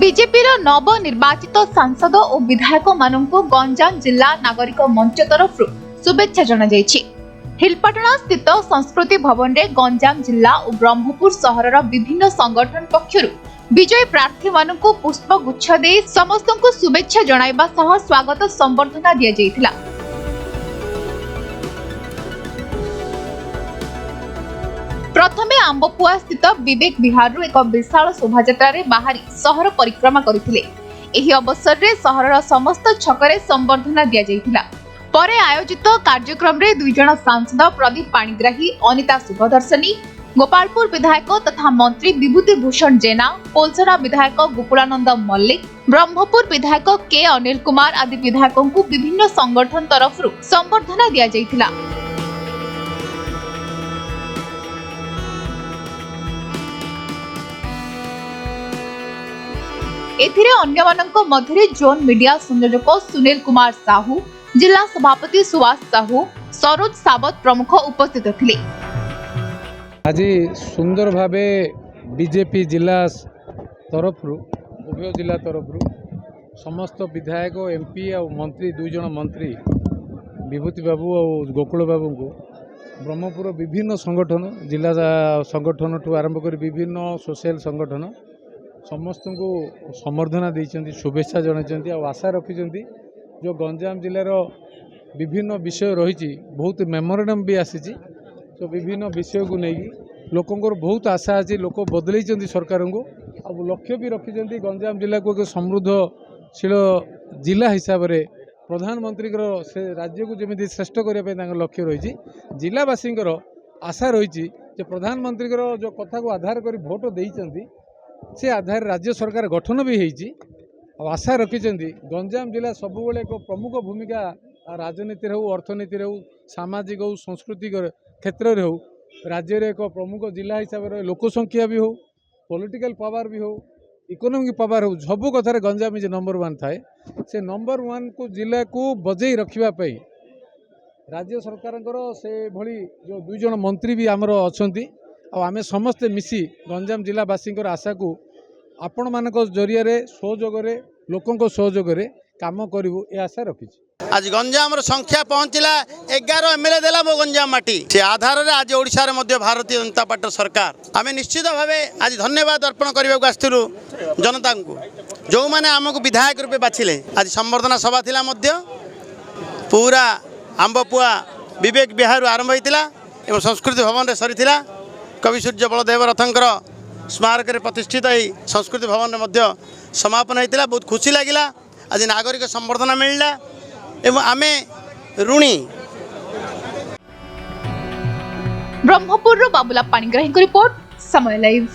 BJP नवनिर्वाचित सांसद और विधायक मानू गंजाम जिला नागरिक मंच तरफ शुभेच्छा जणाଯାଇଛି। हिलपाटना स्थित संस्कृति भवन रे गंजाम जिला और ब्रह्मपुर सहरर विभिन्न संगठन पक्षरु विजयी प्रार्थी मानू पुष्पगुच्छ दे समस्त शुभेच्छा जणाइबा सह स्वागत संबर्धना दिया जायतिला। प्रथमे आंबपुआ स्थित विवेक विहार एक विशाल शोभायात्रा बाहरी सहर परिक्रमा करथिले। एही अवसर रे सहरर समस्त छकरे संबर्धना दिया जायतिला। परे आयोजित कार्यक्रम रे दुई जण सांसद प्रदीप पाणिग्राही, अनिता शुभदर्शनी, गोपालपुर विधायक तथा मंत्री विभूति भूषण जेना, पोलसरा विधायक गोकुलानंद मल्लिक, ब्रह्मपुर विधायक के अनिल कुमार आदि विधायकों को विभिन्न संगठन तरफ संबर्धना दिया जायतिला। एथिरे अन्यमानंक मध्यरे जोन मीडिया संयोजक सुनील कुमार साहू, जिला सभापति सुभाष साहू, सरोज सावत प्रमुख उपस्थित थिले। आज सुंदर भावे बीजेपी जिला तरफ उभय जिला तरफ समस्त विधायक एमपी और मंत्री दुई जन मंत्री विभूति बाबू और गोकुल बाबू को ब्रह्मपुर विभिन्न संगठन जिला संगठन ठू आरंभ कर विभिन्न सोशल संगठन समस्त को संबर्धना देइछन्ती, शुभेच्छा जणाइछन्ती और आशा रखिछन्ती जो गंजाम जिलार विभिन्न विषय रही बहुत मेमोरेंडम भी आसी तो विभिन्न विषय को लेकिन लोकंर बहुत आशा अच्छी लोक बदल सरकार को अब लक्ष्य भी रखिछन्ती गंजाम जिला को एक समृद्धशील जिला हिसाब से प्रधानमंत्री से राज्य को जमी श्रेष्ठ करने लक्ष्य रही जिलावासी आशा रही प्रधानमंत्री जो कथा को आधार कर भोट देइछन्ती से आधार राज्य सरकार गठन भी होती आशा रखिछन्ती गंजाम जिला सबुबले एक प्रमुख भूमिका राजनीति हो, अर्थनीति हो, सामाजिक हो, सांस्कृतिक क्षेत्र में हो, राज्य रे एक प्रमुख जिला हिसाब से लोकसंख्या भी हो, पॉलिटिकल पावर भी हो, इकोनॉमिक पावर हो, सब कथार गंजाम जे नंबर 1 थाए से नंबर 1 को जिला को बजई रखापी राज्य सरकार से भली जो दुई जन मंत्री भी आमर अच्छा आमे समस्ते मिसी गंजाम जिलावासी आशा को आपण मानक जरिया सहयोग लोकों सहयोग काम करूँ ये आशा रखी। आज गंजाम संख्या पहुँचला 11 एमएलए देला मो गंजाम माटी से आधार रे आज ओडिशा रे मध्य भारतीय जनता पार्टी सरकार आमे निश्चित भावे आज धन्यवाद अर्पण करने को आसथिलु जनता को जो माने आमको विधायक रूपे बाछिले। आज संबर्धना सभा थिला मध्य पूरा आंबपुआ विवेक विहार आरंभ होइतिला एवं संस्कृति भवन रे सरीथिला। कवि सूर्य बलदेव रथंकर स्मारक रे प्रतिष्ठित संस्कृति भवन रे समापन होइतिला। बहुत खुशी लागिला आज नागरिक संबर्धना मिलला एवं आमे ऋणी। ब्रह्मपुर बाबुला पाणिग्राही रिपोर्ट समय लाइव।